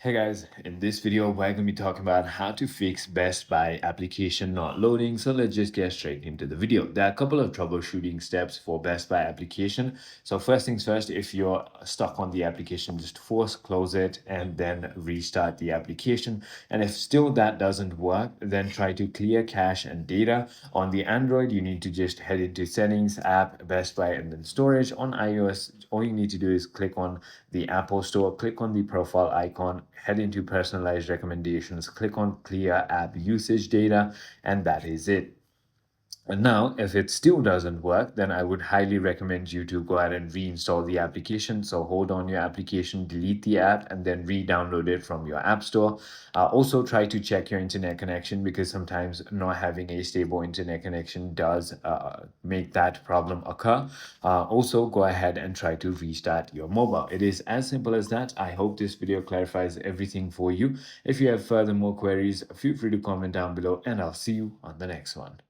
Hey guys, in this video, we're going to be talking about how to fix Best Buy application not loading. So let's just get straight into the video. There are a couple of troubleshooting steps for Best Buy application. So first things first, if you're stuck on the application, just force close it and then restart the application. And if still that doesn't work, then try to clear cache and data. On the Android, you need to just head into settings, app, Best Buy, and then storage. On iOS, all you need to do is click on the Apple Store, click on the profile icon, head into personalized recommendations, click on clear app usage data, and that is it. And now, if it still doesn't work, then I would highly recommend you to go ahead and reinstall the application. So hold on your application, delete the app, and then re-download it from your app store. Also, try to check your internet connection because sometimes not having a stable internet connection does make that problem occur. Also, go ahead and try to restart your mobile. It is as simple as that. I hope this video clarifies everything for you. If you have further more queries, feel free to comment down below, and I'll see you on the next one.